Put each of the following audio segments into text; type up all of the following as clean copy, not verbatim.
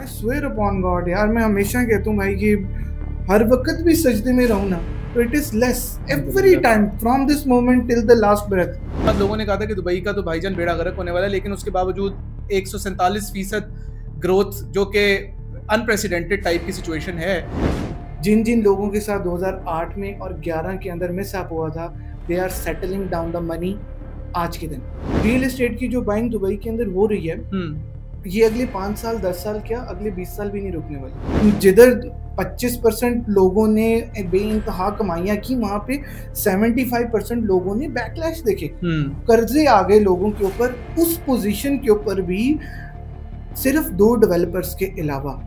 Swear upon God यार, मैं हमेशा कहता हूँ भाई कि हर वक्त भी सजदे में रहूँ ना, तो it is less every time from this moment till the last breath. लोगों ने कहा था कि दुबई का तो भाईजान बेड़ा गर्क होने वाला है, लेकिन उसके बावजूद 147% ग्रोथ, जो कि अनप्रेसिडेंटेड टाइप की सिचुएशन है। जिन जिन लोगों के साथ 2008 में और 11 के अंदर मिस अप हुआ था, they are settling down the money आज के दिन। रियल एस्टेट की जो बाइंग दुबई के अंदर हो रही है, ये अगले 5 साल 10 साल क्या, अगले 20 साल भी नहीं रुकने वाली। जिधर 25% लोगों ने बेइंतहा कमाइयां की, वहां पे 75% लोगों ने बैकलैश देखे, कर्जे आ गए लोगों के ऊपर। उस पोजीशन के ऊपर भी सिर्फ 2 डेवलपर्स के अलावा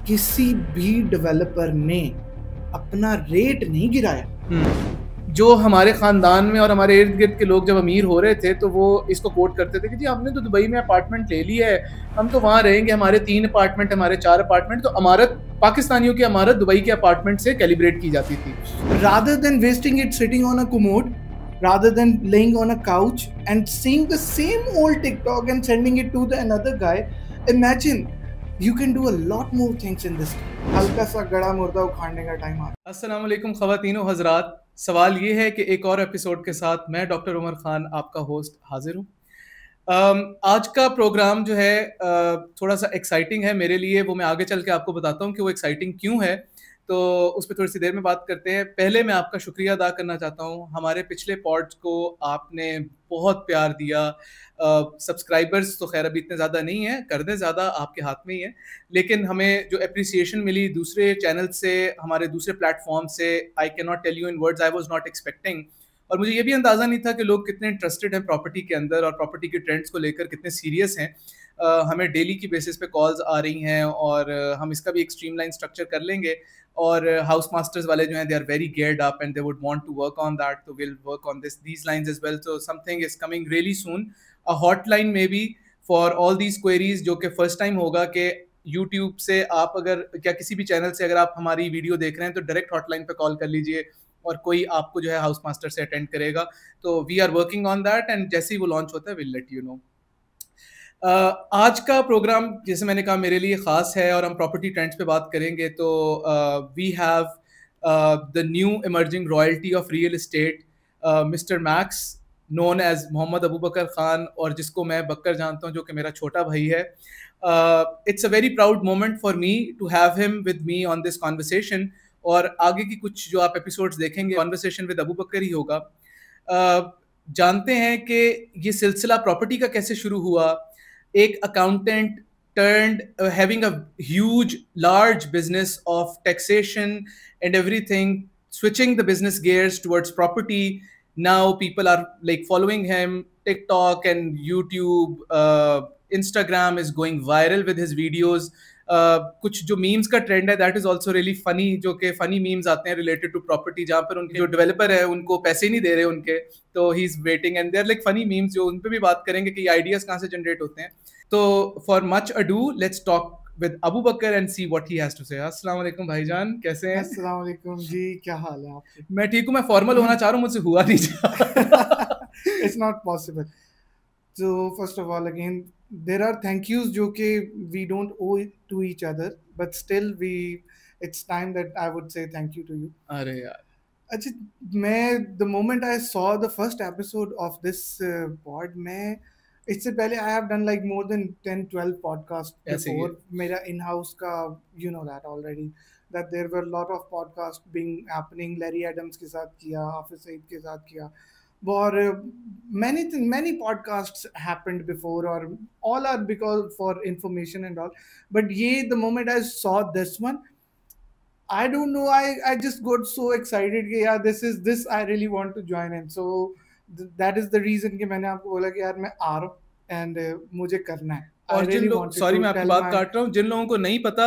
किसी भी डेवलपर ने अपना रेट नहीं गिराया। जो हमारे खानदान में और हमारे इर्द गिर्द के लोग जब अमीर हो रहे थे तो वो इसको कोट करते थे कि जी हमने तो दुबई में अपार्टमेंट ले लिया है, हम तो वहाँ रहेंगे, हमारे 3 अपार्टमेंट, हमारे 4 अपार्टमेंट। तो अमारत, पाकिस्तानियों की अमारत दुबई के अपार्टमेंट से कैलिब्रेट की जाती थी। Rather than wasting it sitting on a commode, rather than laying on a couch and seeing the same old TikTok and sending it to the another guy, imagine you can do a lot more things in this. हल्का सा गड़ा मुर्दा उखाड़ने का time आ। अस्सलाम वालेकुम ख़वातीनो हज़रात। सवाल ये है कि एक और एपिसोड के साथ मैं डॉक्टर उमर खान आपका होस्ट हाजिर हूँ। आज का प्रोग्राम जो है थोड़ा सा एक्साइटिंग है मेरे लिए, वो मैं आगे चल के आपको बताता हूँ कि वो एक्साइटिंग क्यों है, तो उस पर थोड़ी सी देर में बात करते हैं। पहले मैं आपका शुक्रिया अदा करना चाहता हूँ, हमारे पिछले पॉड्स को आपने बहुत प्यार दिया। सब्सक्राइबर्स तो खैर अभी इतने ज़्यादा नहीं हैं, कर दें ज़्यादा, आपके हाथ में ही है, लेकिन हमें जो अप्रिसिएशन मिली दूसरे चैनल से, हमारे दूसरे प्लेटफॉर्म से, I can not tell you in words, I was not expecting. और मुझे ये भी अंदाज़ा नहीं था कि लोग कितने इंटरेस्टेड हैं प्रॉपर्टी के अंदर और प्रॉपर्टी के ट्रेंड्स को लेकर कितने सीरियस हैं। हमें डेली की बेसिस पे कॉल्स आ रही हैं और हम इसका भी एक स्ट्रीमलाइन स्ट्रक्चर कर लेंगे। और हाउस मास्टर्स वाले जो हैं, they are very geared up and they would want to work on that, तो will work on these lines as well. So something is coming really soon, a hotline may be for all these queries, जो कि first time होगा कि YouTube से आप अगर, क्या किसी भी चैनल से अगर आप हमारी वीडियो देख रहे हैं तो डायरेक्ट हॉटलाइन पे कॉल कर लीजिए और कोई आपको जो है हाउस मास्टर से अटेंड करेगा। तो we are working on that and जैसे ही वो लॉन्च होता है विल लेट यू नो। आज का प्रोग्राम जैसे मैंने कहा मेरे लिए ख़ास है और हम प्रॉपर्टी ट्रेंड्स पे बात करेंगे। तो we have the new emerging royalty of real estate, mister Max known as Mohammad Abu Bakar Khan, और जिसको मैं बकर जानता हूँ, जो कि मेरा छोटा भाई है। It's a very proud moment for me to have him with me on this conversation. और आगे की कुछ जो आप एपिसोड्स देखेंगे, कॉन्वर्सेशन विद अबू बकर ही होगा। जानते हैं कि ये सिलसिला प्रॉपर्टी का कैसे शुरू हुआ। एक accountant turned having a huge large business of taxation and everything, switching the business gears towards property. Now people are like following him, TikTok and YouTube, Instagram is going viral with his videos. कुछ जो memes का trend है, that is also really funny, जो कि funny memes आते हैं related to property, जहाँ पर उनके जो डेवलपर है उनको पैसे नहीं दे रहे उनके, तो he is waiting and there like funny memes, जो उन पे भी बात करेंगे कि आइडियाज कहाँ से जनरेट होते हैं। तो for much ado, let's talk with Abu Bakar and see what he has to say. अस्सलाम वालेकुम भाईजान, कैसे हैं? अस्सलाम वालेकुम जी, क्या हाल है आपके? मैं ठीक हूँ, मैं फॉर्मल होना चाह रहा हूँ, मुझसे हुआ नहीं जा it's not possible. So first of all, again, there are thank yous जो कि we don't owe it to each other, but still it's time that I would say thank you to you. अरे यार, अच्छा, मैं the moment I saw the first episode of this pod, मैं इससे पहले I have done like more than 10-12 podcasts before मेरा in-house का, you know that already, that there were a lot of podcasts being happening. Larry Adams के साथ किया, हाफिज सईद के साथ किया, or many podcasts happened before, or all are because for information and all. But the moment I saw this one, I don't know, I just got so excited कि यार this I really want to join in. So that is the reason कि मैंने आपको बोला कि यार मैं आ रहा हूँ and मुझे करना है। और जिन लोग, सॉरी मैं आपकी बात काट रहा हूँ, जिन लोगों को नहीं पता,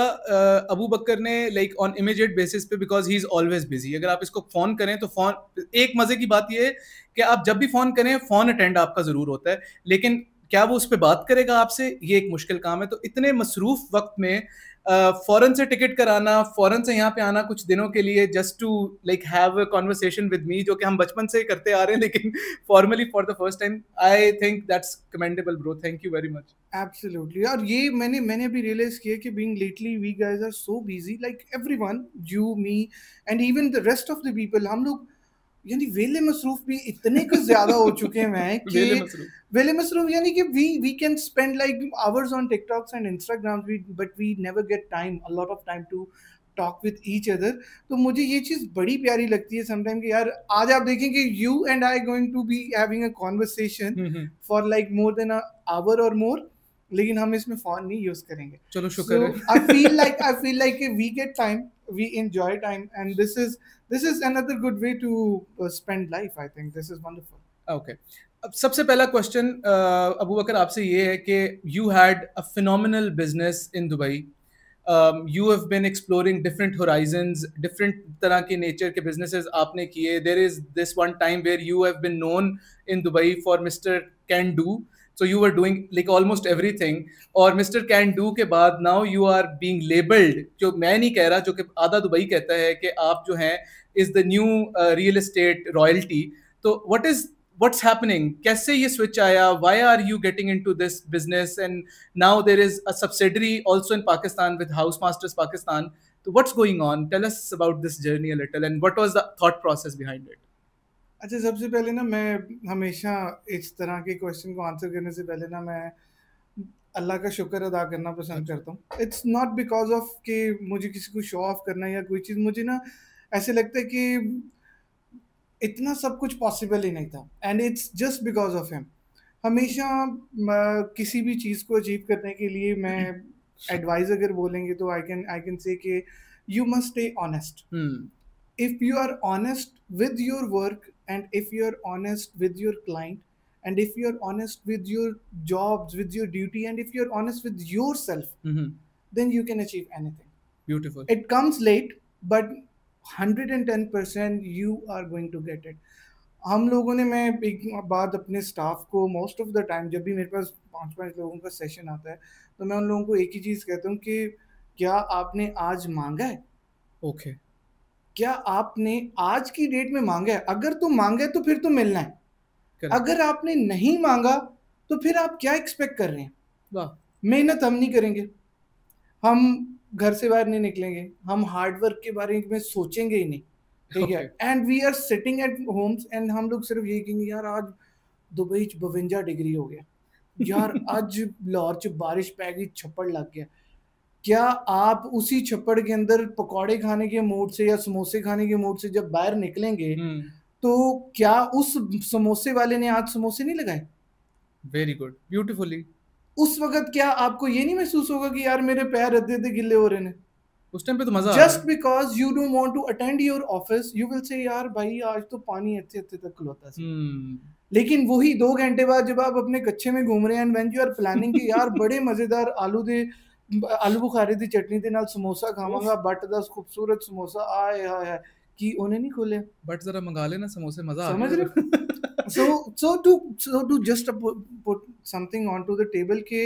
अबू बकर ने लाइक ऑन इमीडिएट बेसिस पे, because he is always busy, अगर आप इसको फोन करें तो फोन, एक मजे की बात ये है कि आप जब भी फोन करें फोन अटेंड आपका जरूर होता है, लेकिन क्या वो उस पर बात करेगा आपसे, ये एक मुश्किल काम है। तो इतने मसरूफ वक्त में फौरन से टिकट कराना, फौरन से यहाँ पे आना कुछ दिनों के लिए just to like have a conversation with me, जो कि हम बचपन से करते आ रहे हैं लेकिन formally for the first time, I think that's commendable bro, thank you very much. Absolutely. और ये मैंने भी रियलाइज किया कि being lately we guys are so busy, like everyone, you, me and even the rest of the people, हम लोग यानी वेले मसरूफ भी इतने कुछ ज्यादा हो चुके हैं कि वेले मसरूफ यानी कि we can spend like hours on TikToks and Instagrams, but we never get a lot of time to talk with each other. तो मुझे ये चीज बड़ी प्यारी लगती है समटाइम कि यार आज आप देखें कि you and I going to be having a conversation for like more than an hour or more, लेकिन हम इसमें फोन नहीं यूज करेंगे। चलो शुक्र है। I feel like we get time, we enjoy time, and this is another good way to spend life. I think this is wonderful. Okay. अब सबसे पहला क्वेश्चन अबू बकर आपसे ये है कि you had a phenomenal business in Dubai, you have been exploring different horizons, different तरह के nature के बिजनेसेस आपने किए। There is this one time where you have been known in Dubai for mister can do, so you were doing like almost everything, और mister can do के बाद now you are being labelled, जो मैं नहीं कह रहा, जो कि आधा दुबई कहता है कि आप जो हैं is the nu real estate royalty. तो what's happening, कैसे ये switch आया, why are you getting into this business, and now there is a subsidiary also in Pakistan with Housemasters Pakistan, so what's going on, tell us about this journey a little and what was the thought process behind it? अच्छा, सबसे पहले ना मैं हमेशा इस तरह के question को आंसर करने से पहले ना मैं अल्लाह का शुक्र अदा करना पसंद करता हूँ। इट्स नॉट बिकॉज ऑफ कि मुझे किसी को शो ऑफ करना या कोई चीज़, मुझे ना ऐसे लगता है कि इतना सब कुछ पॉसिबल ही नहीं था, and it's just because of him. हमेशा किसी भी चीज़ को अचीव करने के लिए मैं एडवाइस अगर बोलेंगे तो आई कैन से कि you must stay honest. If you are honest with your work, and if you are honest with your client, and if you are honest with your jobs, with your duty, and if you are honest with yourself, then you can achieve anything. Beautiful. It comes late, but 110% you are going to get it. हम लोगों ने, मैं एक बात अपने staff को most of the time, जब भी मेरे पास 5 लोगों का सेशन आता है तो मैं उन लोगों को एक ही चीज़ कहता हूँ कि क्या आपने आज मांगा है? ओके। क्या आपने आज की डेट में मांगा है? अगर तो मांगा है तो फिर तो मिलना है। अगर आपने नहीं मांगा तो फिर आप क्या एक्सपेक्ट कर रहे हैं? मेहनत हम नहीं करेंगे, हम घर से बाहर नहीं निकलेंगे, हम हार्ड वर्क के बारे में सोचेंगे ही नहीं, ठीक है? And we are sitting at homes and हम लोग सिर्फ यही कहेंगे यार आज दुबई 52 डिग्री हो गया, यार आज लाहौर च बारिश पै गई, छप्पड़ लग गया। क्या आप उसी छप्पड़ के अंदर पकौड़े खाने के मूड से या समोसे खाने के मूड से जब बाहर निकलेंगे तो क्या उस समोसे वाले ने आज समोसे नहीं लगाए? Very good, beautifully. उस वक्त क्या आपको ये नहीं महसूस होगा कि यार मेरे पैर अद्धे गिल्ले हो रहे हैं? उस टाइम पे तो मजा just because you don't want to attend your office, you will say यार भाई आज तो पानी अच्छे तक खलोता है। लेकिन वही 2 घंटे बाद जब आप अपने कच्चे में घूम रहे हैं, व्हेन यू आर प्लानिंग कि यार बड़े मजेदार आलू बुखारे दी चटनी दे नाल समोसा खावांगा, बट दा खूबसूरत समोसा आए हाय कि उन्हें नहीं खोले, बट जरा मंगा लेना समोसे, मजा आ समझ रहे? so to just put something onto the table के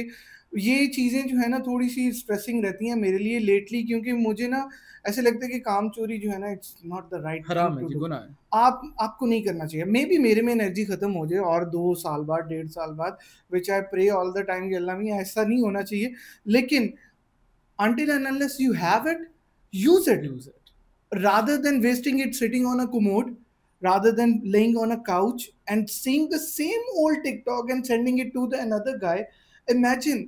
ये चीजें जो है ना थोड़ी सी स्ट्रेसिंग रहती हैं मेरे लिए लेटली, क्योंकि मुझे ना ऐसे लगता है कि काम चोरी जो है ना इट्स नॉट द राइट, हराम है, गुनाह है। आपको नहीं करना चाहिए। मे बी मेरे में एनर्जी खत्म हो जाए और 2 साल बाद 1.5 साल बाद, which I pray all the time कि अल्लाह मियां ऐसा नहीं होना चाहिए, लेकिन until and unless you have it, use it rather than wasting it sitting on a commode, rather than laying on a couch and seeing the same old TikTok and sending it to the another guy. Imagine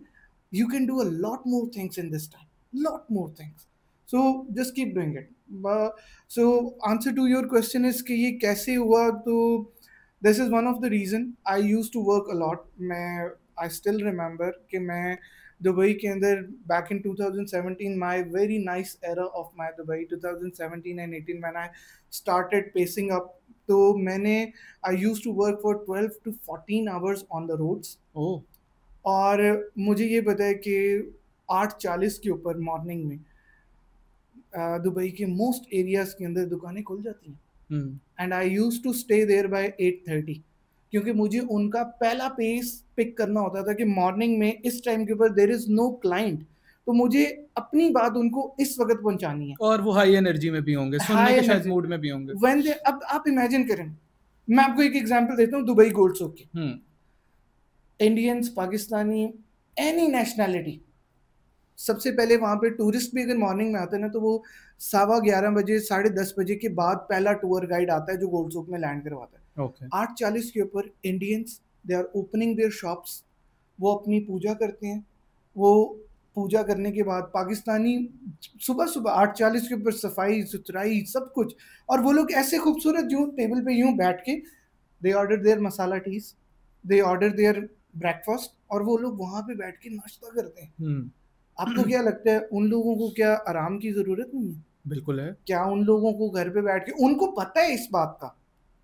you can do a lot more things in this time, lot more things, so just keep doing it. So answer to your question is कि ये कैसे हुआ, तो this is one of the reason I used to work a lot. I still remember कि मैं Dubai के अंदर back in 2017, my very nice era of my Dubai 2017 and 18 when I started pacing up, तो मैंने I used to work for 12 to 14 hours on the roads. और मुझे ये पता है कि 8:40 के ऊपर मॉर्निंग में दुबई के मोस्ट एरियाज के अंदर दुकानें खुल जाती हैं, and I used to stay there by 8:30. क्योंकि मुझे उनका पहला पेस पिक करना होता था कि मॉर्निंग में इस टाइम के ऊपर देयर इज नो क्लाइंट, तो मुझे अपनी बात उनको इस वक्त पहुंचानी है। और वो हाई एनर्जी में भी होंगे, सुनने के शायद मूड में भी होंगे। व्हेन दे, अब आप इमेजिन करें, मैं आपको एक एग्जांपल देता हूँ दुबई गोल्ड शो की। इंडियंस, पाकिस्तानी, एनी नेशनैलिटी, सबसे पहले वहां पे टूरिस्ट भी अगर मॉर्निंग में आते हैं ना, तो वो 11:15 बजे 10:30 बजे के बाद पहला टूर गाइड आता है जो गोल्ड सोक में लैंड करवाता है। 8:40 के ऊपर Indians they are opening their shops, वो अपनी पूजा करते हैं। वो पूजा करने के बाद पाकिस्तानी सुबह सुबह 8:40 के ऊपर सफाई सुथराई सब कुछ, और वो लोग ऐसे खूबसूरत यूं टेबल पे यूं बैठ के they order their masala teas, they order their breakfast, और वो लोग वहां पे बैठ के नाश्ता करते हैं। आपको क्या लगता है उन लोगों को क्या आराम की जरूरत नहीं है? बिल्कुल है। क्या उन लोगों को घर पे बैठ के, उनको पता है इस बात का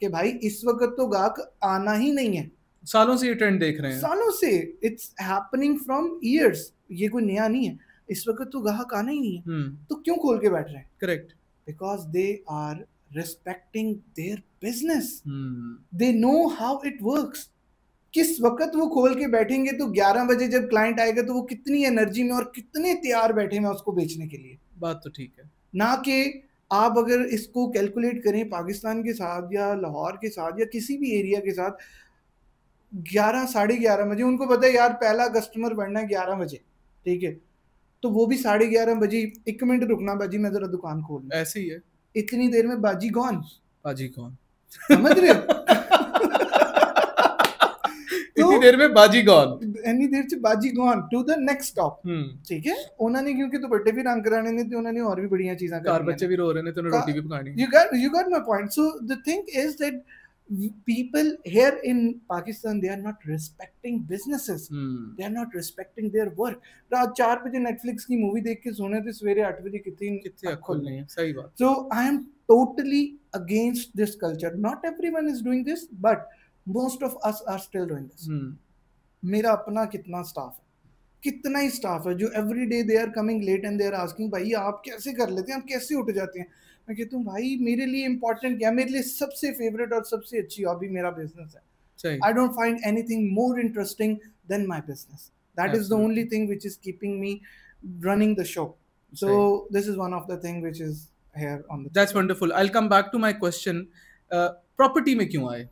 कि भाई इस वक्त तो गाहक आना ही नहीं है, सालों से ये ट्रेंड देख रहे हैं, सालों से, इट्स हैपनिंग फ्रॉम ईयर्स, ये कोई नया नहीं है, इस वक्त तो गाहक आना ही नहीं है, तो क्यों खोल के बैठ रहे हैं? Correct, because they are respecting their business, they know how it works. किस वक्त वो खोल के बैठेंगे तो 11 बजे जब क्लाइंट आएगा तो वो कितनी एनर्जी में और कितने तैयार बैठे हैं उसको बेचने के लिए। बात तो ठीक है ना कि आप अगर इसको कैलकुलेट करें पाकिस्तान के साथ या लाहौर के साथ या किसी भी एरिया के साथ, 11 11:30 बजे उनको पता है यार पहला कस्टमर बढ़ना है 11 बजे, ठीक है, तो वो भी 11:30 बजे 1 मिनट रुकना बाजी मैं जरा दुकान खोल, ऐसे ही है, इतनी देर में बाजी गॉन, बाजी गॉन, समझ रहे हो? इतनी देर में बाजी गॉन, इतनी देर से बाजी gone to the next stop, ठीक है। उन्होंने क्योंकि दुपट्टे भी रंग कराने ने थे, उन्होंने और भी बढ़िया चीजें करनी, कार बच्चे भी रो रहे ने, तो रोटी भी पकानी। You got my point. So the thing is that people here in Pakistan, they are not respecting businesses, they are not respecting their work. रात 4 बजे नेटफ्लिक्स की मूवी देख के सोने थे, सवेरे 8 बजे कितनी खुल नहीं है, सही बात। So I am totally against this culture. Not everyone is doing this, but most of us are still doing this. मेरा अपना कितना स्टाफ है, कितना ही स्टाफ है जो every day they are coming late and they are asking भाई आप कैसे कर लेते हैं, आप कैसे उठ जाते हैं। मैं कहता हूँ भाई मेरे लिए इंपॉर्टेंट क्या, मेरे लिए सबसे फेवरेट और सबसे अच्छी हॉबी मेरा बिजनेस है। I don't find anything more interesting than my business, that is the only thing which is keeping me running the show, so this is one of the thing which is here on the. That's wonderful. I will come back to my question, property में क्यों आए?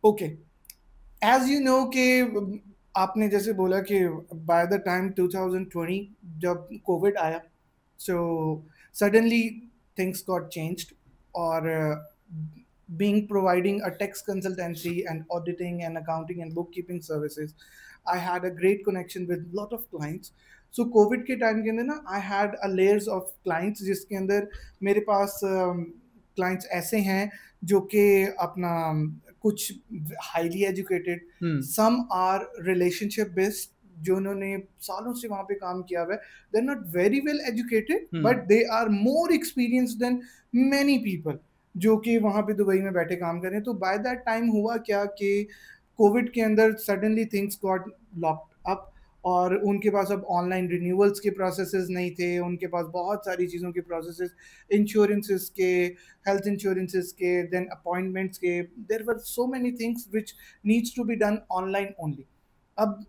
Okay, as you know कि आपने जैसे बोला कि by the time 2020 जब Covid आया, so suddenly things got changed, और being providing a tax consultancy and auditing and accounting and bookkeeping services, I had a great connection with lot of clients. So COVID के time के अंदर ना I had a layers of clients जिसके अंदर मेरे पास clients ऐसे हैं जो कि अपना कुछ highly educated, some are relationship based जो उन्होंने सालों से वहां पे काम किया हुआ है, they are not very well educated but they are more experienced than many people जो कि वहां पे दुबई में बैठे काम कर रहे हैं। तो बाय दैट टाइम हुआ क्या कि कोविड के अंदर suddenly things got locked up, और उनके पास अब ऑनलाइन रिन्यूअल्स के प्रोसेसेस नहीं थे, उनके पास बहुत सारी चीज़ों के प्रोसेसेस, इंश्योरेंसेस के, हेल्थ इंश्योरेंसेस के, देन अपॉइंटमेंट्स के, there were so many things which needs to be done online only. अब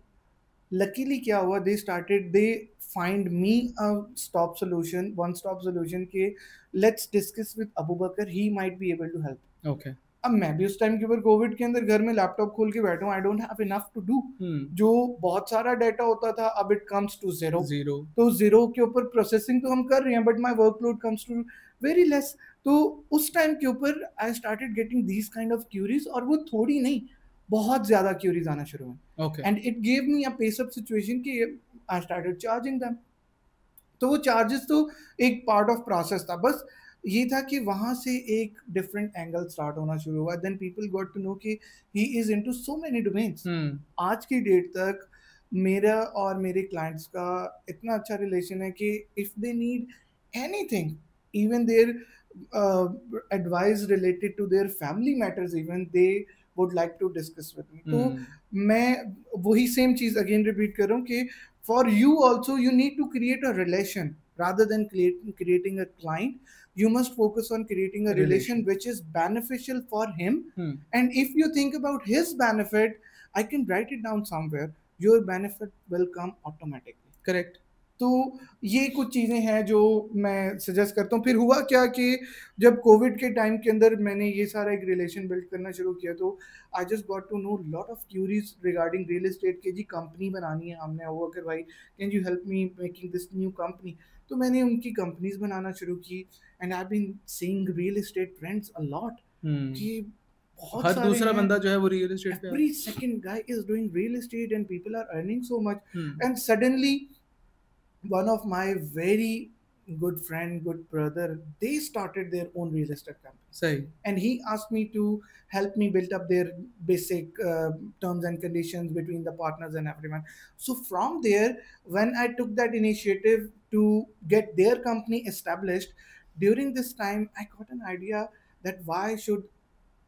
लकीली क्या हुआ, they started, they find me a stop solution, one stop solution के let's discuss with Abu Bakar, he might be able to help. Okay, अब मैं भी उस time के ऊपर कोविड के अंदर घर में लैपटॉप खोल के बैठा हूँ, I don't have enough to do, जो बहुत सारा डाटा होता था अब इट कम्स टू जीरो, तो जीरो के ऊपर प्रोसेसिंग तो हम कर रहे हैं but my workload comes to very less. तो उस टाइम के ऊपर I started getting these kind of queries, और वो थोड़ी नहीं बहुत ज्यादा क्यूरीज आना शुरू हुई, and it gave me a pace up situation कि आई स्टार्टेड चार्जिंग देम। तो वो चार्जेस तो एक पार्ट ऑफ प्रोसेस था, बस ये था कि वहां से एक डिफरेंट एंगल स्टार्ट होना शुरू हुआ, then people got to know कि he is into so many domains. आज की डेट तक मेरा और मेरे क्लाइंट्स का इतना अच्छा रिलेशन है कि if they need anything, even their advice related to their family matters, even they would like to discuss with me. तो मैं वही सेम चीज अगेन रिपीट कर रहा हूँ कि for you also you need to create a relation rather than creating a client. You must focus on creating a relation which is beneficial for him. And if you think about his benefit, I can write it down somewhere, your benefit will come automatically. Correct. तो ये कुछ चीज़ें हैं जो मैं suggest करता हूँ. फिर हुआ क्या कि जब कोविड के टाइम के अंदर मैंने ये सारा एक रिलेशन बिल्ड करना शुरू किया, तो I just got to know lot of queries regarding real estate के जी कंपनी बनानी है हमने, वो अगर भाई can you help me making this new company. तो मैंने उनकी कंपनीज बनाना शुरू की and I been seeing real estate trends a lot कि बहुत हर दूसरा बंदा जो है वो रियल एस्टेट पे, every second guy is doing real estate and people are earning so much. And suddenly one of my very good friend, good brother, they started their own real estate company. Sahi. And he asked me to help me build up their basic terms and conditions between the partners and everyone. So from there, when I took that initiative to get their company established, during this time I got an idea that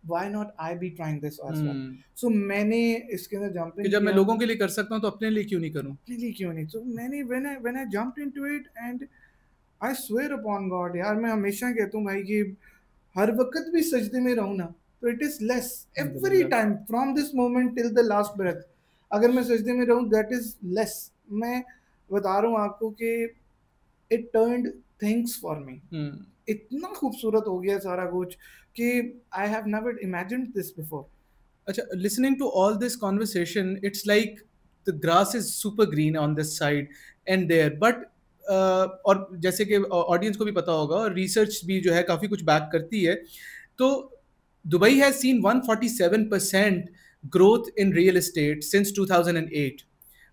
why not I be trying this as well. So मैंने इसके अंदर jump in, जब मैं लोगों के लिए कर सकता हूँ तो अपने लिए क्यों नहीं करूँ? अपने लिए क्यों नहीं? So मैंने when I jumped into it and I swear upon God, यार मैं हमेशा कहता हूँ भाई कि हर वक्त भी सजदे में रहूँ ना, तो it is less every time from this moment till the last breath. अगर मैं सजदे में रहूँ that is less. मैं बता रहा हूँ आपको कि it turned things for me. इतना खूबसूरत हो गया सारा कुछ कि I have never imagined this before. अच्छा, listening to all this conversation, it's like the grass is super green on this side and there, but और जैसे कि ऑडियंस को भी पता होगा और रिसर्च भी जो है काफ़ी कुछ बैक करती है, तो Dubai has seen 147% growth in real estate since 2008.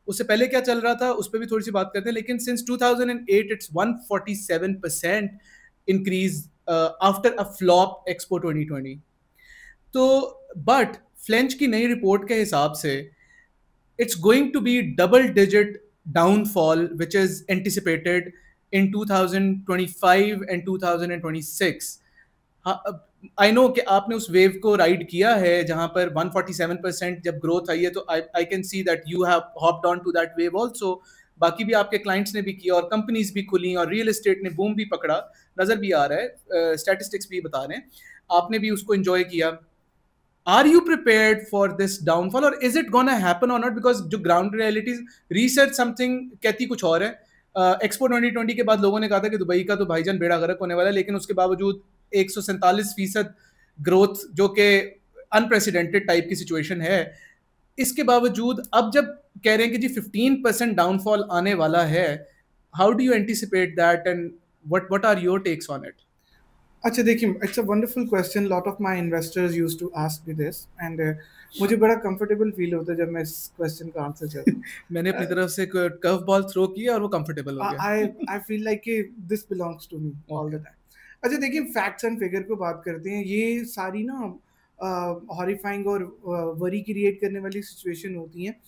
उससे पहले क्या चल रहा था उस पर भी थोड़ी सी बात करते हैं, लेकिन since 2008 it's 147% increase after a flop expo 2020. तो बट फ्लेंच की नई रिपोर्ट के हिसाब से it's going to be double digit downfall which is anticipated in 2025 and 2026. I know कि आपने उस वेव को राइड किया है जहां पर 147% जब ग्रोथ आई है, तो I can see that you have hopped on to that wave also. बाकी भी आपके क्लाइंट्स ने भी किया और कंपनीज भी खुली और रियल एस्टेट ने बूम भी पकड़ा, नजर भी आ रहा है, स्टैटिस्टिक्स भी बता रहे हैं, आपने भी उसको एंजॉय किया. Are you prepared for this downfall or is it gonna happen or not? Because जो ground realities, research something कहती कुछ और है. एक्सपो 2020 के बाद लोगों ने कहा था कि दुबई का तो भाईजान बेड़ा गर्क होने वाला है, लेकिन उसके बावजूद 147% ग्रोथ जो कि अनप्रेसिडेंटेड टाइप की सिचुएशन है, इसके बावजूद अब जब कह रहे हैं कि जी 15% डाउनफॉल आने वाला है, how do you anticipate that and what are your takes on it? अच्छा देखिए, it's a wonderful question. Lot of my investors used to ask me this and मुझे बड़ा कंफर्टेबल फील होता है जब मैं इस क्वेश्चन का आंसर करता हूं. मैंने अपनी तरफ से कर्व बॉल थ्रो किया और वो कंफर्टेबल हो गया. आई फील लाइक कि this belongs to me all the time. अच्छा देखिए, फैक्ट्स एंड फिगर को बात करते हैं. ये सारी ना हॉरिफाइंग और वरी क्रिएट करने वाली सिचुएशन होती हैं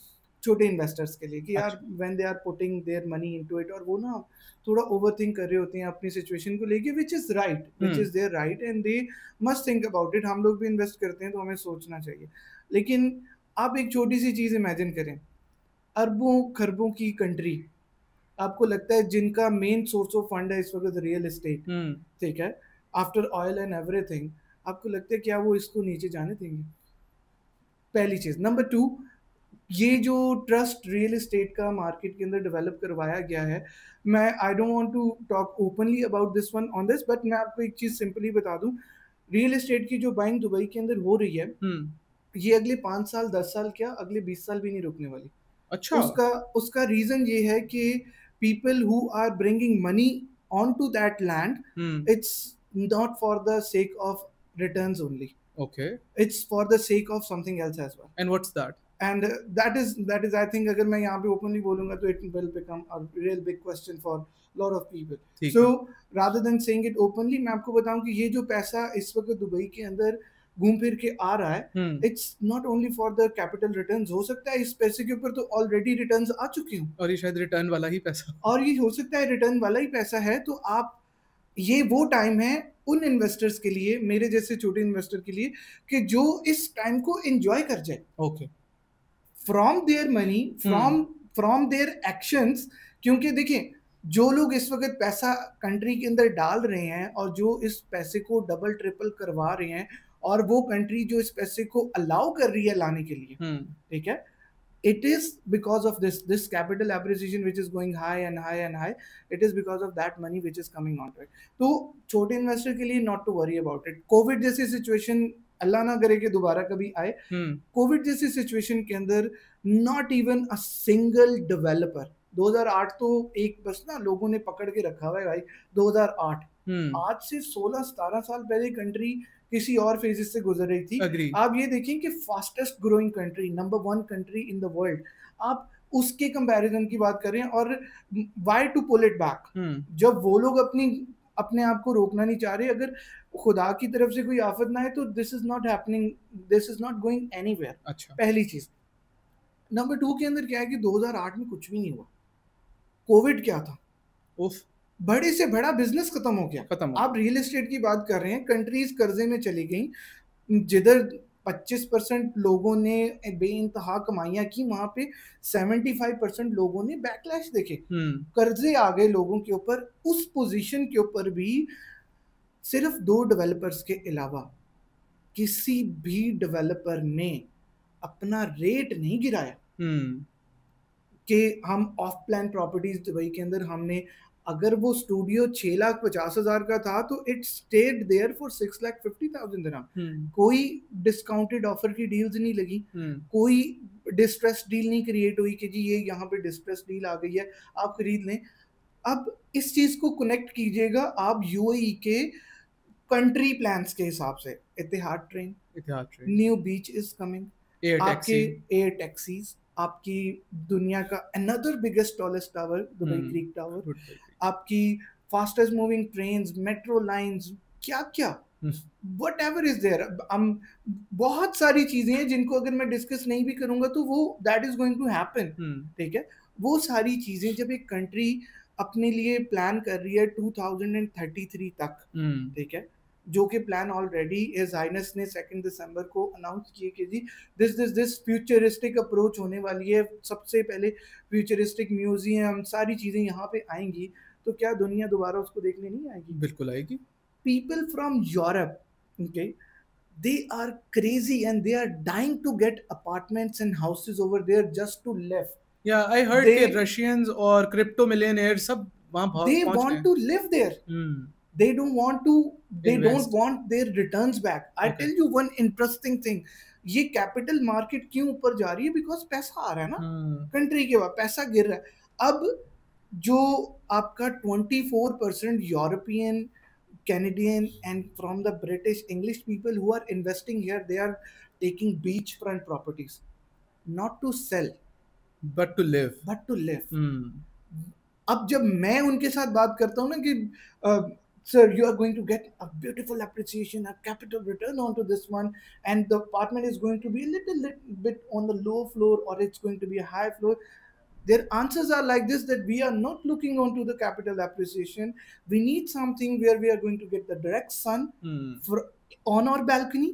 छोटे इन्वेस्टर्स के लिए कि यार when they are putting their money into it, और वो ना थोड़ा ओवरथिंक कर रहे होते हैं अपनी सिचुएशन को लेके, which is right, which is their right and they must think about it. हम लोग भी इन्वेस्ट करते हैं तो हमें सोचना चाहिए. लेकिन आप एक छोटी सी चीज इमेजिन करें, अरबों खरबों की कंट्री, आपको लगता है जिनका मेन सोर्स ऑफ फंड है इस वक्त रियल एस्टेट, ठीक है, आफ्टर ऑयल एंड एवरीथिंग, आपको लगता है क्या वो इसको नीचे जाने देंगे? पहली चीज. नंबर 2, ये जो ट्रस्ट रियल एस्टेट का मार्केट के अंदर डेवलप करवाया गया है, मैं I don't want to talk openly about this one on this, but मैं आपको एक चीज सिंपली बता दूं, रियल एस्टेट की जो बाइंग दुबई के अंदर हो रही है, ये अगले 5 साल 10 साल क्या अगले 20 साल भी नहीं रुकने वाली. अच्छा. उसका रीजन ये है कि people who are bringing money on to that land, it's not for the sake of returns only. Okay. It's for the sake of something else as well. And what's that? And that is I think अगर मैं यहाँ पे openly बोलूँगा तो it will become a real big question for lot of people. So rather than saying it openly, मैं आपको बताऊँ कि ये जो पैसा इस वक्त दुबई के अंदर घूम फिर के आ रहा है, it's not only for the capital returns. हो सकता है इस पैसे के ऊपर तो already returns आ चुकी हूँ, और ये शायद रिटर्न वाला ही पैसा, और ये हो सकता है रिटर्न वाला ही पैसा है. तो आप, ये वो टाइम है उन इन्वेस्टर्स के लिए, मेरे जैसे छोटे इन्वेस्टर के लिए, कि जो इस टाइम को एंजॉय कर जाए. Okay. From their money, from their actions. क्योंकि देखिए, जो लोग इस वक्त पैसा कंट्री के अंदर डाल रहे हैं और जो इस पैसे को डबल ट्रिपल करवा रहे हैं, और वो कंट्री जो इस पैसे को अलाउ कर रही है लाने के लिए, ठीक है, it is because of this capital appreciation which is going high and high and high. It is because of that money which is coming onto it. तो छोटे इन्वेस्टर के लिए not to worry about it. Covid जैसी situation अल्लाह ना करे कि दोबारा कभी आए, कोविड जैसी सिचुएशन के अंदर not even a single developer, 2008 तो एक बस ना लोगों ने पकड़ के रखा हुआ है भाई, 2008 आज से 16-17 साल पहले कंट्री किसी और फेजेस से गुजर रही थी। आप ये देखें कि fastest growing country, number 1 country in the world, आप उसके कंपैरिजन की बात कर रहे हैं। और why to pull it back, जब वो लोग अपने आप को रोकना नहीं चाह रहे, अगर खुदा की तरफ से कोई आफत ना है तो this is not happening, this is not going anywhere. अच्छा, पहली चीज। नंबर 2 के अंदर क्या है कि 2008 में कुछ भी नहीं हुआ, कोविड क्या था, उफ, बड़े से बड़ा बिजनेस खत्म हो गया। आप रियल एस्टेट की बात कर रहे हैं, कंट्रीज कर्जे में चली गई, जिधर 25% लोगों ने बेइंतहा कमाइयां की, वहां पे 75% लोगों ने बैकलैश देखे, कर्जे आ गए लोगों के ऊपर। उस पोजीशन के ऊपर भी सिर्फ 2 डेवलपर्स के अलावा किसी भी डेवलपर ने अपना रेट नहीं गिराया कि हम ऑफ प्लान प्रॉपर्टीज दुबई के अंदर हमने, अगर वो स्टूडियो 6,50,000 का था तो इट स्टेड देयर फॉर 6,50,000 दिरहम। कोई डिस्काउंटेड ऑफर की डील्स नहीं लगी, कोई डिस्ट्रेस डील नहीं क्रिएट हुई कि जी ये यहाँ पे डिस्ट्रेस डील आ गई है आप खरीद लें। अब इस चीज को कनेक्ट कीजिएगा आप यूएई के कंट्री प्लान्स के हिसाब से, Etihad train, new beach is coming, आपके एयर टैक्सीज, आपकी दुनिया का another biggest tallest tower Dubai Creek tower, आपकी fastest moving trains, metro lines, क्या क्या व्हाटएवर इज देयर। बहुत सारी चीजें हैं जिनको अगर मैं डिस्कस नहीं भी करूंगा तो वो that is going to happen, ठीक है। वो सारी चीजें जब एक कंट्री अपने लिए प्लान कर रही है 2033 तक, ठीक है, जो कि प्लान ऑलरेडी हिज हाइनेस ने 2 दिसंबर को अनाउंस किए कि जी दिस फ्यूचरिस्टिक अप्रोच होने वाली है, सबसे पहले फ्यूचरिस्टिक म्यूजियम, सारी चीजें यहाँ पे आएंगी, तो क्या दुनिया दोबारा उसको देखने नहीं आएगी? बिल्कुल आएगी। People from Europe, okay, they are crazy and they are dying to get apartments and houses over there just to live. Yeah, I heard कि Russians और crypto millionaires सब वहाँ पहुँच गए। They want to live there. They don't want to, they don't want their returns back. I tell you one interesting thing, ये capital market क्यों ऊपर जा रही है? बिकॉज पैसा आ रहा है ना कंट्री के बाद, पैसा गिर रहा है। अब जो आपका 24% European, Canadian and from the British English people who are investing here, they are taking beachfront properties, not to sell, but to live. अब जब मैं उनके साथ बात करता हूँ ना कि sir, you are going to get a beautiful appreciation, a capital return onto this one, and the apartment is going to be a little bit on the low floor or it's going to be a high floor. Their answers are like this, that we are not looking onto the capital appreciation. We need something where we are going to get the direct sun on our balcony.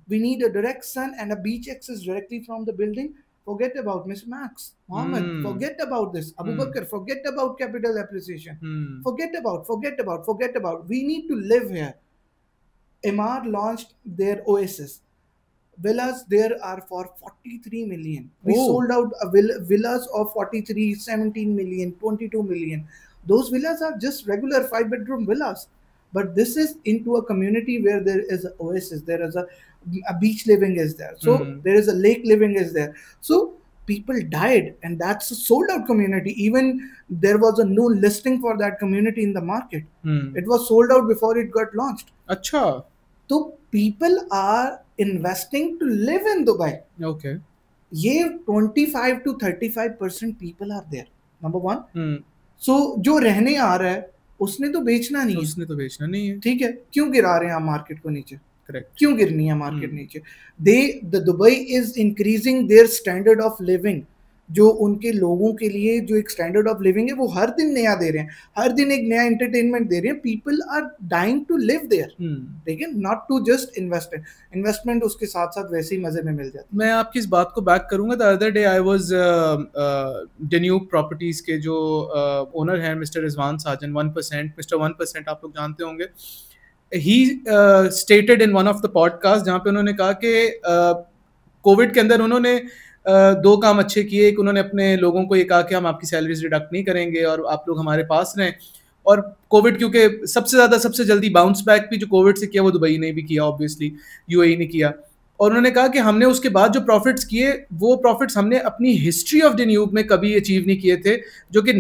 We need a direct sun and a beach access directly from the building. Forget about Miss Max, Mohammed, forget about this. Abu Bakr, forget about capital appreciation. Forget about. We need to live here. Emaar launched their Oasis. Villas there are for 43 million. We sold out villas of 43, 17 million, 22 million. Those villas are just regular 5-bedroom villas. But this is into a community where there is an oasis, there is a beach living is there. So there is a lake living is there. So people died and that's a sold out community. Even there was a no listing for that community in the market. It was sold out before it got launched. Acha. So people are investing to live in Dubai. Okay. ये 25 to 35% people are there. Number one. So जो रहने आ रहा है उसने तो बेचना नहीं है, ठीक है। क्यों गिरा रहे हैं आप मार्केट को नीचे? करेक्ट। क्यों गिरनी है मार्केट नीचे? The Dubai is increasing their standard of living. जो उनके लोगों के लिए जो एक स्टैंडर्ड ऑफ लिविंग है वो हर दिन नया दे रहे हैं, हर दिन एक नया एंटरटेनमेंट दे रहे हैं. People are dying to live there, ठीक है, नॉट टू जस्ट इन्वेस्टमेंट उसके साथ साथ वैसे ही मजे में मिल जाता है. मैं आपकी इस बात को बैक करूंगा. The other day I was Danube properties के जो ओनर हैं मिस्टर रिजवान साजन 1%, मिस्टर 1% आप लोग जानते होंगे. ही stated in one of the podcast जहाँ पे उन्होंने कहा कि कोविड के अंदर उन्होंने दो काम अच्छे किए. एक, उन्होंने अपने लोगों को ये कहा कि हम आपकी सैलरीज डिडक्ट नहीं करेंगे और आप लोग हमारे पास रहें. और कोविड क्योंकि सबसे जल्दी बाउंस बैक भी जो कोविड से किया वो दुबई ने भी किया, ऑब्वियसली यूएई ने किया. और उन्होंने कहा कि हमने उसके बाद जो प्रॉफिट्स किए वो प्रॉफिट्स हमने अपनी हिस्ट्री ऑफ डेन्यूब में कभी अचीव नहीं किए थे, जो कि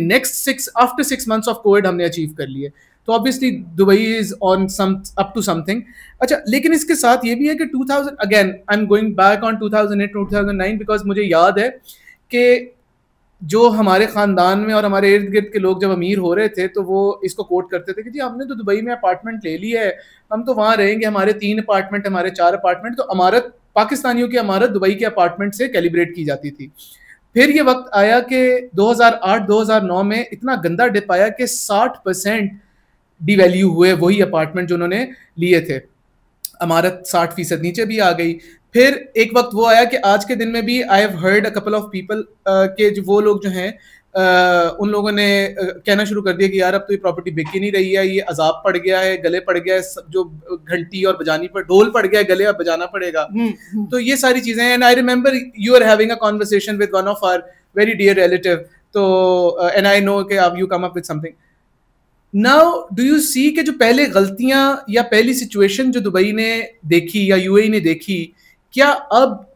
आफ्टर 6 months ऑफ कोविड हमने अचीव कर लिए. तो obviously Dubai is on some up to something. अच्छा, लेकिन इसके साथ ये भी है कि 2000 again I am going back on 2008 2009 because मुझे याद है कि जो हमारे खानदान में और हमारे इर्द गिर्द के लोग जब अमीर हो रहे थे तो वो इसको कोट करते थे कि जी हमने तो दुबई में अपार्टमेंट ले लिया है, हम तो वहाँ रहेंगे, हमारे 3 अपार्टमेंट, हमारे 4 अपार्टमेंट. तो अमारत, पाकिस्तानियों की अमारत दुबई के अपार्टमेंट से कैलिब्रेट की जाती थी. फिर ये वक्त आया कि 2008-2009 में इतना गंदा डिप आया कि 60% डिवैल्यू हुए वही अपार्टमेंट जो उन्होंने लिए थे. अमारत 60% नीचे भी आ गई. फिर एक वक्त वो आया कि आज के दिन में भी I have heard a couple of people के जो वो लोग जो हैं उन लोगों ने कहना शुरू कर दिया कि यार अब तो ये प्रॉपर्टी बिक ही नहीं रही है, ये अजाब पड़ गया है, गले पड़ गया है, जो घंटी और बजानी पर ढोल पड़ गया है गले, अब बजाना पड़ेगा. तो ये सारी चीजें. And I remember you are having a conversation with one of our very dear relative. तो एंड आई नो कि आप you come up with something. Now do you see कि जो पहले गलतियां या पहली सिचुएशन जो दुबई ने देखी या यूएई ने देखी, क्या अब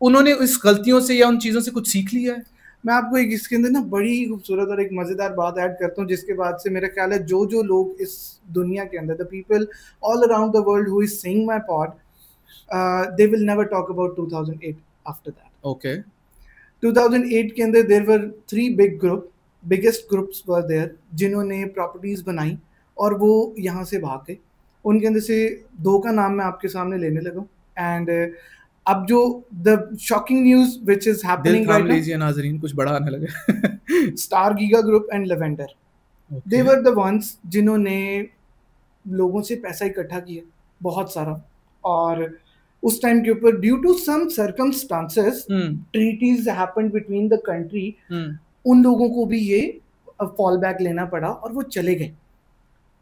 उन्होंने इस गलतियों से या उन चीजों से कुछ सीख लिया है? मैं आपको एक इसके अंदर ना बड़ी खूबसूरत और एक मजेदार बात ऐड करता हूँ, जिसके बाद से मेरा ख्याल है जो लोग इस दुनिया के अंदर, the people all around the world who is seeing my pod, they will never talk about 2008 after that. Okay. 2008 के अंदर there were 3 biggest groups were there जिन्होंने प्रॉपर्टीज बनाई और वो यहाँ से भाग गए. उनके अंदर से 2 का नाम मैं आपके सामने लेने लगा. एंड अब जो the shocking news which is happening right now, नाज़रीन कुछ बड़ा आने लगा. Star Giga group and lavender, they were the ones जिन्होंने लोगों से पैसा इकट्ठा किया बहुत सारा, और उस टाइम के ऊपर due to some circumstances treaties happened between the country, उन लोगों को भी ये फॉल बैक लेना पड़ा और वो चले गए.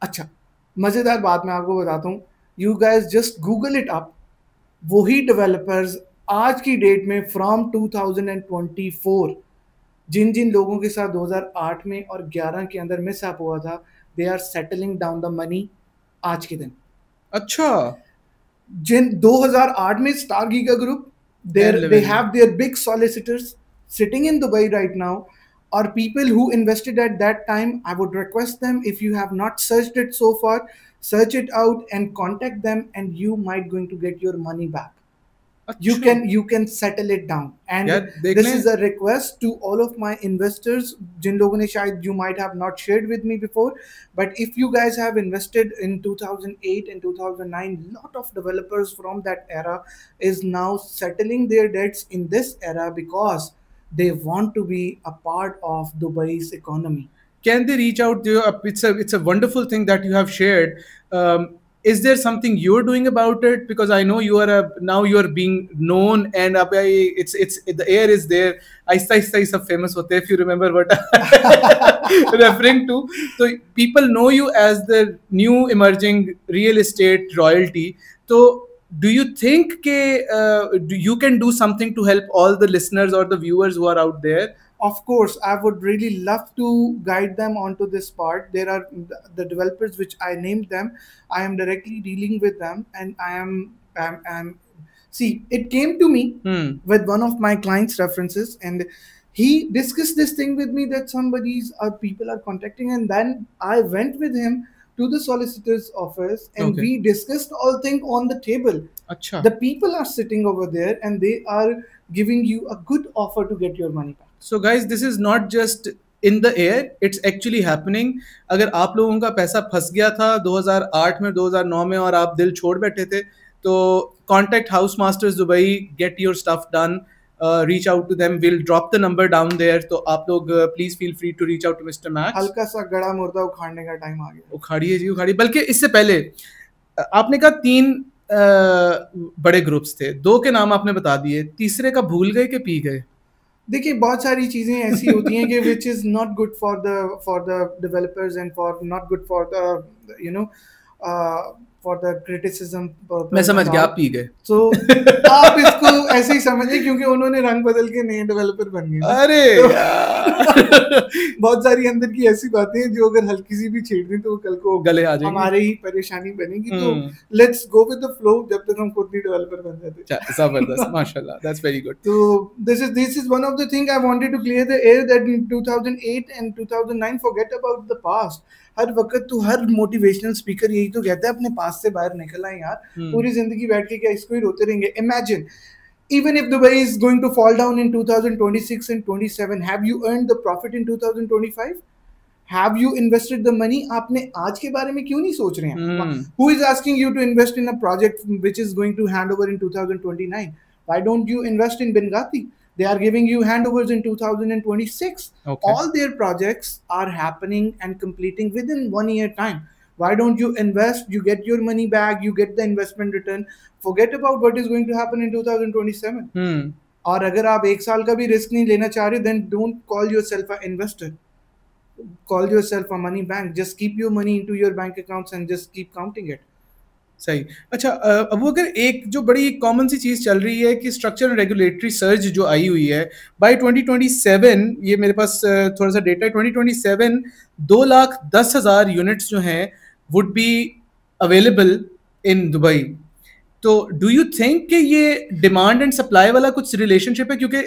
अच्छा, मजेदार बात मैं आपको बताता हूँ, you guys just Google it up. वही डेवलपर्स आज की डेट में फ्रॉम 2024 जिन लोगों के साथ 2008 में और 11 के अंदर मिस अप हुआ था, they are settling down the money आज के दिन. अच्छा, जिन 2008 में Star Giga group, they have their big solicitors sitting in Dubai right now, or people who invested at that time. I would request them, if you have not searched it so far, search it out and contact them, and you might going to get your money back. You can settle it down. And this is a request to all of my investors जिन लोगों ने शायद you might have not shared with me before, but if you guys have invested in 2008 and 2009, lot of developers from that era is now settling their debts in this era because they want to be a part of Dubai's economy. Can they reach out to you? It's a wonderful thing that you have shared. Is there something you're doing about it? Because I know now you are being known, and it's the air is there. Aista sab famous hote, if you remember what I'm referring to. So people know you as the new emerging real estate royalty. So do you think you can do something to help all the listeners or the viewers who are out there? Of course, I would really love to guide them onto this part. There are the developers which I named them. I am directly dealing with them, and I am see, it came to me with one of my clients' references, and he discussed this thing with me that people are contacting, and then I went with him to the solicitor's office, and we discussed all things on the table. Achha. The people are sitting over there, and they are giving you a good offer to get your money back. So guys, this is not just in the air, it's actually happening. अगर आप लोगों का पैसा फंस गया था 2008 में 2009 में और आप दिल छोड़ बैठे थे, तो contact House Masters Dubai, get your stuff done. reach out to them. We'll drop the number down there. तो आप लोग please feel free to reach out to Mr. Max. हल्का सा गड़ा मुर्दा उखाड़ने का टाइम आ गया. उखाड़िए जी उखाड़िए. बल्कि इससे पहले आपने कहा 3 बड़े ग्रुप्स थे, 2 के नाम आपने बता दिए, तीसरे का भूल गए कि पी गए? देखिए बहुत सारी चीजें ऐसी होती हैं कि which is not good for the developers and for not good for the for the criticism. मैं समझ गया, आप पी गए. So आप इसको ऐसे ही समझिए क्योंकि उन्होंने रंग बदल के नए डेवलपर बन गए. अरे बहुत सारी अंदर की ऐसी बातें हैं जो अगर हल्की सी भी छेड़ दें तो कल को गले आ जाएंगे, हमारे ही परेशानी बनेगी. तो let's go with the flow जब तक हम खुद भी डेवलपर बन जाते हैं. जबरदस्त, माशाल्लाह, दैट्स वेरी गुड. तो this is one of the thing I wanted to clear the air that in 2008 and 2009 forget about the past. हर वक्त तो हर मोटिवेशनल स्पीकर यही तो कहता है अपने पास से बाहर निकल आए यार. पूरी जिंदगी बैठ के क्या इसको ही रोते रहेंगे? Imagine even if Dubai is going to fall down in 2026 and 27, have you earned the profit in 2025? Have you invested the money? आपने आज के बारे में क्यों नहीं सोच रहे हैं? Who is asking you to invest in a project which is going to hand over in 2029? Why don't you invest in Benghazi? They are giving you handovers in 2026. Okay. All their projects are happening and completing within 1 year time. Why don't you invest? You get your money back. You get the investment return. Forget about what is going to happen in 2027. और अगर आप 1 साल का भी risk नहीं लेना चाह रहे, then don't call yourself an investor. Call yourself a money bank. Just keep your money into your bank accounts and just keep counting it. सही. अच्छा, अब वो अगर एक जो बड़ी कॉमन सी चीज़ चल रही है कि स्ट्रक्चर एंड रेगुलेटरी सर्ज जो आई हुई है बाय 2027, ये मेरे पास थोड़ा सा डेटा है, 2027 2,10,000 यूनिट्स जो हैं would be available in Dubai. तो डू यू थिंक कि ये डिमांड एंड सप्लाई वाला कुछ रिलेशनशिप है? क्योंकि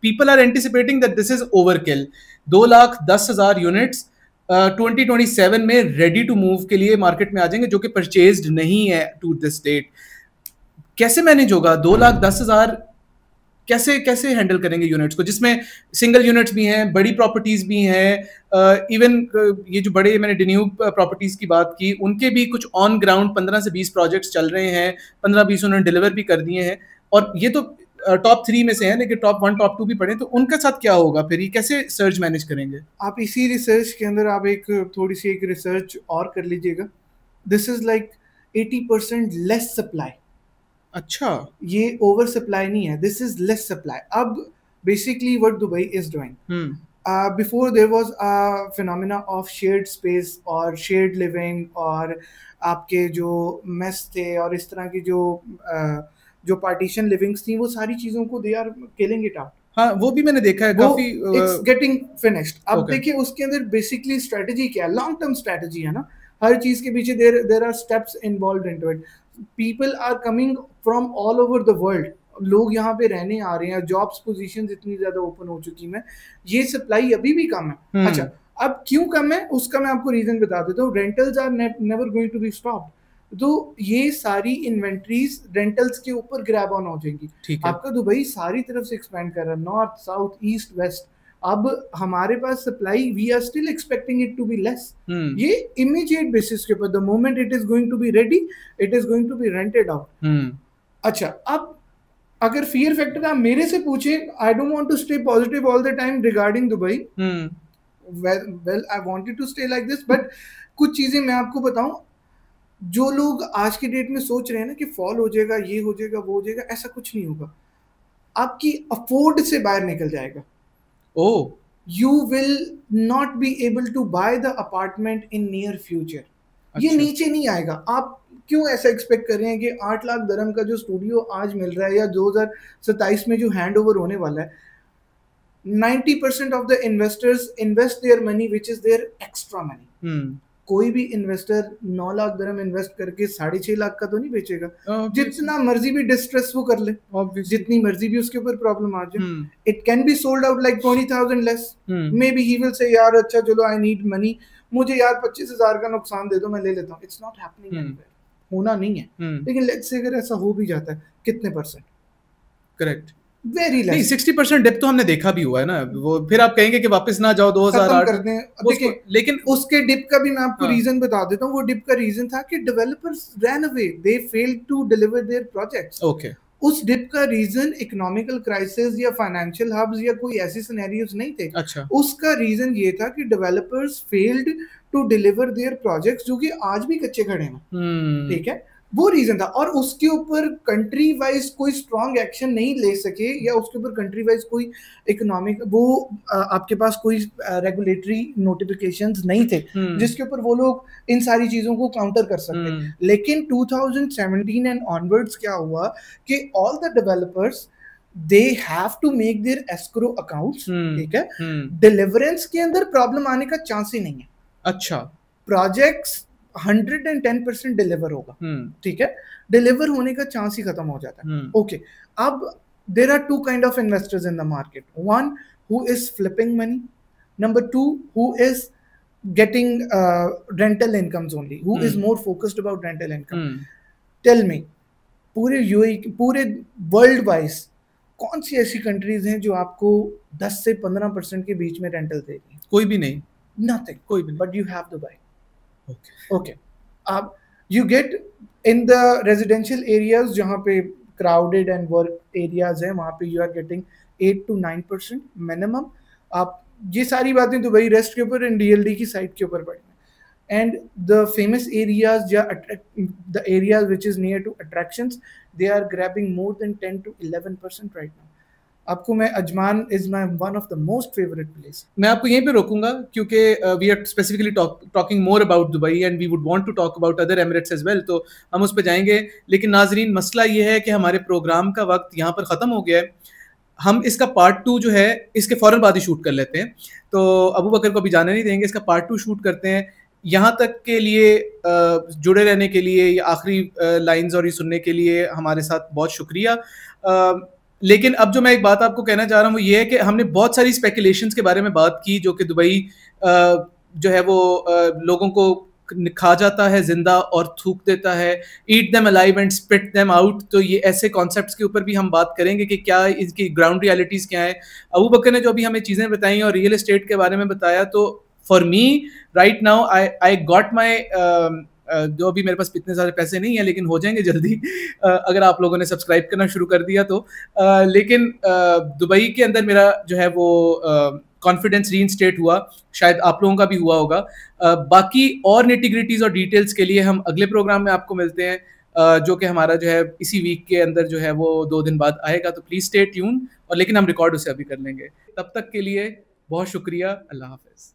people are anticipating that this is overkill. 2,10,000 units 2027 में रेडी टू मूव के लिए मार्केट में आ जाएंगे जो कि परचेज्ड नहीं है टू दिस डेट. कैसे मैनेज होगा? 2,10,000 कैसे हैंडल करेंगे यूनिट्स को, जिसमें सिंगल यूनिट्स भी हैं, बड़ी प्रॉपर्टीज भी हैं, इवन ये जो बड़े मैंने डिन्यू प्रॉपर्टीज की बात की उनके भी कुछ ऑन ग्राउंड 15 से 20 प्रोजेक्ट्स चल रहे हैं, 15-20 उन्होंने डिलीवर भी कर दिए हैं, और ये तो टॉप 3 में से हैं, लेकिन टॉप 1 टॉप 2 भी पड़े. तो उनके साथ क्या होगा फिर? ये कैसे सर्च मैनेज करेंगे? आप इसी रिसर्च के अंदर आप एक थोड़ी सी एक रिसर्च और कर लीजिएगा. This is like 80% less supply. अच्छा, ये ओवर सप्लाई नहीं है, दिस इज लेस सप्लाई. अब basically what Dubai is doing, before there was a phenomena of shared space और शेयर्ड लिविंग, और आपके जो मेस थे और इस तरह की जो पार्टीशन लिविंग्स थी, वो सारी चीजों को they are killing it out. हाँ, वो भी मैंने देखा है काफी. It's getting finished. अब देखिए उसके अंदर बेसिकली स्ट्रेटजी क्या है, लॉन्ग टर्म स्ट्रेटजी है ना. हर चीज के पीछे there are steps involved into it. People are coming from all over the world. लोग यहाँ पे रहने आ रहे हैं, जॉब्स पोजीशंस इतनी ज्यादा ओपन हो चुकी हैं, ये सप्लाई अभी भी कम है. अच्छा, अब क्यों कम है उसका मैं आपको रीजन बता देता हूँ. Rentals are never going to be stopped. तो ये सारी इन्वेंट्रीज रेंटल्स के ऊपर ग्रैब ऑन हो जाएंगी. आपका दुबई सारी तरफ से एक्सपेंड कर रहा है, नॉर्थ साउथ ईस्ट वेस्ट. अब हमारे पास supply, we are still expecting it to be less. ये इमीडिएट बेसिस के ऊपर, the moment it is going to be ready, it is going to be rented out. अच्छा, अब अगर फियर फैक्टर आप मेरे से पूछे, I don't want to stay positive all the time regarding Dubai. Well I wanted to stay like this, but कुछ चीजें मैं आपको बताऊं. जो लोग आज की डेट में सोच रहे हैं ना कि फॉल हो जाएगा, ये हो जाएगा, वो हो जाएगा, ऐसा कुछ नहीं होगा. आपकी अफोर्ड से बाहर निकल जाएगा. Oh, you will not be able to buy the apartment in near future. ये नीचे नहीं आएगा. आप क्यों ऐसा एक्सपेक्ट कर रहे हैं कि 8 लाख दरम का जो स्टूडियो आज मिल रहा है या 2027 में जो हैंड ओवर होने वाला है, 90% of the investors invest their money which is their extra money. कोई भी इन्वेस्टर 9 लाख दरम इन्वेस्ट करके 6.5 लाख का तो नहीं बेचेगा. जितना मर्जी भी डिस्ट्रेस वो कर ले, जितनी मर्जी भी उसके ऊपर प्रॉब्लम आ जाए, it can be sold out like 20,000 less. May be he will say यार अच्छा चलो आई नीड मनी, मुझे यार 25,000 का नुकसान दे दो, मैं ले लेता हूँ. इट्स नॉट हैपनिंग, होना नहीं है. लेकिन लेट्स से अगर ऐसा हो भी जाता है, कितने %? Correct, very less. नहीं, 60% डिप तो हमने देखा भी हुआ है ना. वो फिर आप कहेंगे कि वापस ना जाओ 2008 कर दें. लेकिन उसके डिप का भी मैं आपको रीजन बता देता हूँ. वो डिप का रीजन था कि developers ran away, they failed to deliver their projects. Okay, उस डिप का रीजन इकोनॉमिकल क्राइसिस या फाइनेंशियल हब्स या कोई ऐसे सिनेरियोज नहीं थे। अच्छा। उसका रीजन ये था कि developers failed to deliver their projects, जो कि आज भी कच्चे खड़े हैं। ठीक है, वो रीजन था। और उसके ऊपर कंट्री वाइज कोई स्ट्रॉन्ग एक्शन नहीं ले सके, या उसके ऊपर कंट्री वाइज कोई इकोनॉमिक वो आपके पास कोई रेगुलेटरी नोटिफिकेशंस नहीं थे जिसके ऊपर वो लोग इन सारी चीजों को काउंटर कर सकते। लेकिन 2017 एंड ऑनवर्ड्स क्या हुआ कि all the developers they have to make their escrow accounts. ठीक है, डिलीवरेंस के अंदर प्रॉब्लम आने का चांस ही नहीं है। अच्छा, प्रोजेक्ट्स 110% डिलीवर होगा। ठीक है, डिलीवर होने का चांस ही खत्म हो जाता है। ओके, अब there are two kind of investors in the market, one who is flipping money, number two who is getting rental incomes only, who is more focused about rental income. Tell me, पूरे UAE, पूरे world wise कौन सी ऐसी countries हैं जो आपको 10 से 15% के बीच में रेंटल दे रही है? कोई भी नहीं, nothing, कोई भी नहीं। But you have Dubai. Okay. अब you get in the residential areas जहाँ पे crowded and work areas हैं, वहाँ पे you are getting 8 to 9% minimum. आप ये सारी बातें दुबई रेस्ट के ऊपर एंड डीएलडी की साइड के ऊपर पड़ी हैं। एंड द फेमस एरियाज या the areas which is near to attractions, they are grabbing more than 10 to 11% right now. आपको मैं, Ajman is my one of the most favourite place. मैं आपको यहीं पे रोकूंगा क्योंकि we are specifically talking more about Dubai and we would want to talk about other emirates as well, तो हम उस पर जाएंगे। लेकिन नाजरीन, मसला ये है कि हमारे प्रोग्राम का वक्त यहाँ पर ख़त्म हो गया है। हम इसका पार्ट 2 जो है इसके फ़ौरन बाद ही शूट कर लेते हैं, तो अबू बकर को अभी जाने नहीं देंगे, इसका पार्ट 2 शूट करते हैं। यहाँ तक के लिए जुड़े रहने के लिए, या आखिरी लाइंस और ये सुनने के लिए हमारे साथ बहुत शुक्रिया। लेकिन अब जो मैं एक बात आपको कहना चाह रहा हूँ वो ये है कि हमने बहुत सारी स्पेकुलेशंस के बारे में बात की, जो कि दुबई जो है वो लोगों को खा जाता है जिंदा और थूक देता है, eat them alive and spit them out. तो ये ऐसे कॉन्सेप्ट्स के ऊपर भी हम बात करेंगे कि क्या इसकी ग्राउंड रियलिटीज़ क्या है। अबू बकर ने जो अभी हमें चीज़ें बताई और रियल एस्टेट के बारे में बताया, तो for me right now I got my, जो अभी मेरे पास इतने सारे पैसे नहीं है लेकिन हो जाएंगे जल्दी अगर आप लोगों ने सब्सक्राइब करना शुरू कर दिया तो। लेकिन दुबई के अंदर मेरा जो है वो कॉन्फिडेंस रीइंस्टेट हुआ, शायद आप लोगों का भी हुआ होगा। बाकी और निटिग्रिटीज और डिटेल्स के लिए हम अगले प्रोग्राम में आपको मिलते हैं, जो कि हमारा जो है इसी वीक के अंदर जो है वो 2 दिन बाद आएगा, तो प्लीज़ स्टे ट्यून। और लेकिन हम रिकॉर्ड उसे अभी कर लेंगे। तब तक के लिए बहुत शुक्रिया, अल्लाह हाफिज़।